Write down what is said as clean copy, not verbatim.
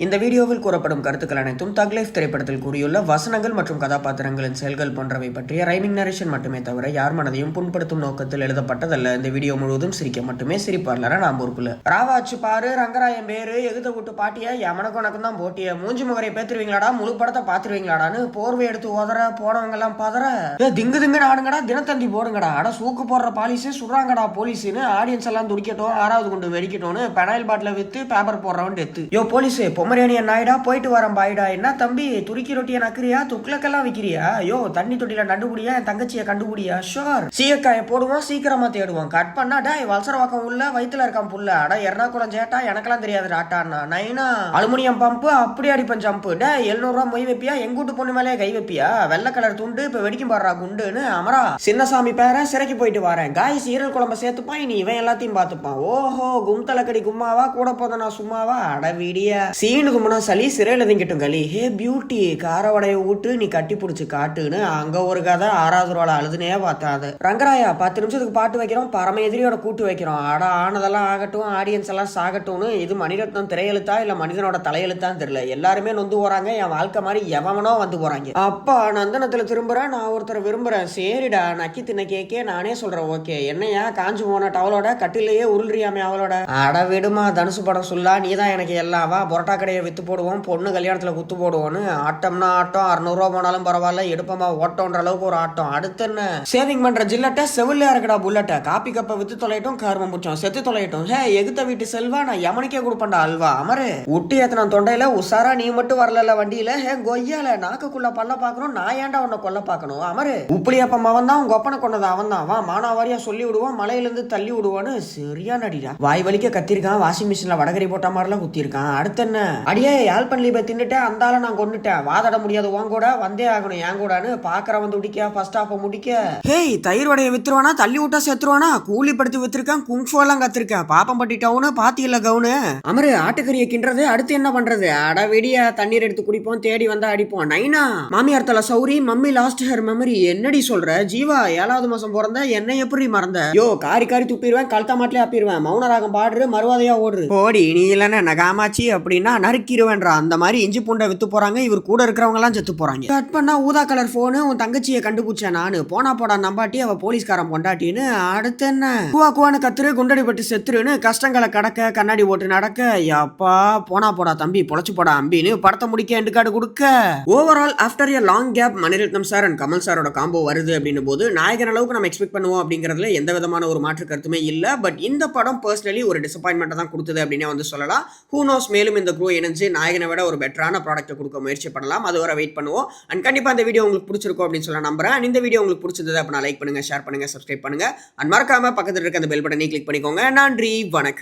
இந்த வீடியோவில் கூறப்படும் கருத்துக்கள் அனைத்தும் தக் லைஃப் திரைப்படத்தில் கூறியுள்ள வசனங்கள் மற்றும் கதாபாத்திரங்களின் செயல்கள் போன்றவை பற்றிய ரைமிங் நரேஷன் மட்டுமே தவிர யார் மனதையும் புண்படுத்தும் நோக்கத்தில் எழுதப்பட்டதல்ல. இந்த வீடியோ முழுவதும் சிரிக்க மட்டுமே சிரிப்பார்லற நான் பொறுப்புல. ராவாச்சு பாரு ரங்கராயன் பேரு எகுத விட்டு பாட்டிய எமனுக்கு உனக்கும் தான் போட்டிய மூஞ்சி முகரை பேத்துருவீங்களாடா முழு படத்தை பாத்துருவீங்களாடான்னு போர்வை எடுத்து உதற போனவங்க எல்லாம் பதற திங்கு திங்கு ஆடுங்கடா தினத்தந்தி போடுங்கடா அட சூக்கு போடுற பாலிசி சுடுறாங்கடா போலீஸ்னு ஆடியன்ஸ் எல்லாம் துடிக்கட்டும் ஆறாவது கொண்டு வெடிக்கட்டும்னு பெனாயில் பாட்டில with paper போடுறவன் death. Yo police Pomeranian நாயிடா போயிட்டு வரேன் பாயிடா என்ன தம்பி துருக்கி ரொட்டியை நக்கிறியா துக்ளக்கெல்லாம் விக்கிறியா யோ தண்ணி தொட்டில நண்டுபுடியா என் தங்கச்சியை கண்டுபிடியா ஷோர் சீக்காய போடுவோம் சீக்கிரமா தேடுவோம் கட் பண்ணா டாய் வல்சரவாக்கம் உள்ள வயிற்றுல இருக்கான் புள்ள அட எர்ணாகுளம் சேட்டா எனக்கெல்லாம் தெரியாது டாட்டான்னா நைனா அலுமினியம் பம்பு அப்படி அடிப்பேன் ஜம்பு டே 700 ரூபா மொய் வைப்பியா எங்கூட்டு பொண்ணு மேலே கை வைப்பியா வெள்ளை கலர் துண்டு இப்ப வெடிக்கும் பாடுறா குண்டுன்னு அமரா சின்னசாமி பேர சிறைக்கு போயிட்டு வரேன் காய் சீரல் குழம்ப சேர்த்துப்பான் இனி இவன் எல்லாத்தையும் பார்த்துப்பான் ஓஹோ கும்தலக்கடி கும்மாவா கூட போதனா சும்மாவா அட வீடியா சீனு கும்பனா சளி சிறையில் திங்கிட்டும் களி ஹே பியூட்டி காரவடைய விட்டு நீ கட்டி பிடிச்சி காட்டுன்னு அங்க ஒரு கதை 6வது ரோல அழுதுனே பார்த்தாது. ரங்கராயா 10 நிமிஷத்துக்கு பாட்டு வைக்கிறோம் பரம எதிரியோட கூட்டு வைக்கிறோம் அட ஆனதெல்லாம் ஆகட்டும் ஆடியன்ஸ் எல்லாம் சாகட்டும்னு இது மணிரத்னம் திரையெழுத்தா இல்ல மனிதனோட தலையெழுத்தான்னு தெரியல எல்லாருமே நொந்து போறாங்க என் வாழ்க்கை மாதிரி எவனோ வந்து போறாங்க. அப்பா நந்தனத்துல திரும்புறேன் நான் ஒருத்தரை விரும்புறேன் சரிடா நக்கி தின்ன கேக்கே நானே சொல்றேன் ஓகே என்னையா காஞ்சு போன டவலோட கட்டிலேயே உருள்றியாமே அவளோட அட விடுமா தனுசு படம் சொல்லா நீதான் எனக்கு எல்லாவா பொரோட்டா கடையை வித்து போடுவோம் பொண்ணு கல்யாணத்துல குத்து போடுவோன்னு ஆட்டம்னா ஆட்டம் 600 ரூபா போனாலும் பரவாயில்ல எடுப்பமா ஓட்டோன்ற அளவுக்கு ஒரு ஆட்டம் அடுத்து என்ன சேவிங் பண்ற ஜில்லட்ட செவிலியா இருக்கடா புல்லட்ட காப்பி கப்பை வித்து தொலைட்டும் கருமம் பிடிச்சோம் செத்து தொலைட்டும் ஹே எகுத்த வீட்டு செல்வா நான் எமனுக்கே கொடுப்பேன்டா அல்வா அமரு உட்டி ஏத்தன தொண்டையில உசாரா நீ மட்டும் வரல வண்டியில ஹே கொய்யால நாக்குக்குள்ள பல்ல பாக்கணும் நான் ஏன்டா உன்னை கொல்ல பாக்கணும் அமரு உப்புளியப்பம் அவன் தான் உங்க ஒப்பனை கொண்டது அவன் தான் வா மானாவாரியா சொல்லி விடுவோம் மலையில இருந்து தள்ளி விடுவான்னு சரியா நடிடா வாய் வலிக்க கத்திருக்கான் வாஷிங் மிஷின்ல வடகரி போட்ட மாதிரிலாம் குத்திருக்கான் அடுத்து என்ன அடியே யாழ்பண்ணி போய் தின்னுட்டேன் அந்தால நான் கொண்டுட்டேன் வாதாட முடியாது உன் கூட வந்தே ஆகணும் என் கூடன்னு பாக்குறவன் துடிக்க ஃபர்ஸ்ட் ஹாஃப் முடிக்க ஹேய் தயிர் வடைய வித்துருவானா தள்ளி விட்டா செத்துருவானா கூலி படுத்து வித்துருக்கான் குங்ஃபு எல்லாம் கத்திருக்கேன் பாப்பம் பட்டி டவுனு பாத்தி இல்ல கவுனு அமரு ஆட்டுக்கறியை கிண்டுறது அடுத்து என்ன பண்றது அட வெடிய தண்ணீர் எடுத்து குடிப்போம் தேடி வந்தா அடிப்போம் நைனா மாமியார் தலை சௌரி மம்மி லாஸ்ட் ஹர் மெமரி என்னடி சொல்ற ஜீவா 7வது மாசம் பிறந்த என்ன எப்படி மறந்த யோ காரி காரி துப்பிடுவேன் கழுத்தா மாட்டிலே ஆப்பிடுவேன் மௌனராகம் பாடுறு மறுவாதையா ஓடுறு போடி நீ இல்லன்னா நகாமாச்சி அப்படின்னா நறுக்கிடுவேன்றா அந்த மாதிரி இஞ்சி பூண்டை வித்து போறாங்க இவர் கூட இருக்கிறவங்க எல்லாம் செத்து போறாங்க கட் பண்ணா ஊதா கலர் போனு உன் தங்கச்சியை கண்டுபிடிச்சேன் நானு போனா போடா நம்பாட்டி அவ போலீஸ்காரன் பொண்டாட்டின்னு அடுத்து என்ன குவா குவான்னு கத்துரு குண்டடி பட்டு செத்துருன்னு கஷ்டங்களை கடக்க கண்ணாடி ஓட்டு நடக்க அப்பா போனா போடா தம்பி பொழைச்சு போடா அம்பின்னு படத்தை முடிக்க எண்டு கார்டு கொடுக்க overall after a long gap Mani Ratnam sir and Kamal சாரோட காம்போ வருது அப்படின்னும் போது நாயகன் அளவுக்கு நம்ம எக்ஸ்பெக்ட் பண்ணுவோம் அப்படிங்கிறதுல எந்த விதமான ஒரு மாற்று கருத்துமே இல்ல பட் இந்த படம் பர்சனலி ஒரு டிசப்பாயின்மெண்ட் தான் கொடுத்தது அப்படின்னே வந்து சொல்லலாம். ஹூ நோஸ் மேலும் இந்த குரூ இணைஞ்சு நாயகனை விட ஒரு பெட்டரான ப்ராடக்ட்டை கொடுக்க முயற்சி பண்ணலாம் அது வரை வெயிட் பண்ணுவோம் அண்ட் கண்டிப்பா இந்த வீடியோ உங்களுக்கு பிடிச்சிருக்கும் அப்படின்னு சொல்ல நம்புறேன். அண்ட் இந்த வீடியோ உங்களுக்கு பிடிச்சிருந்தது அப்படின்னா லைக் பண்ணுங்க ஷேர் பண்ணுங்க சப்ஸ்கிரைப் பண்ணுங்க அண்ட் மறக்காம பக்கத்துல இருக்க அந்த பெல் பட்டனை கிளிக் பண்ணிக்கோங்க. நன்றி வணக்கம்.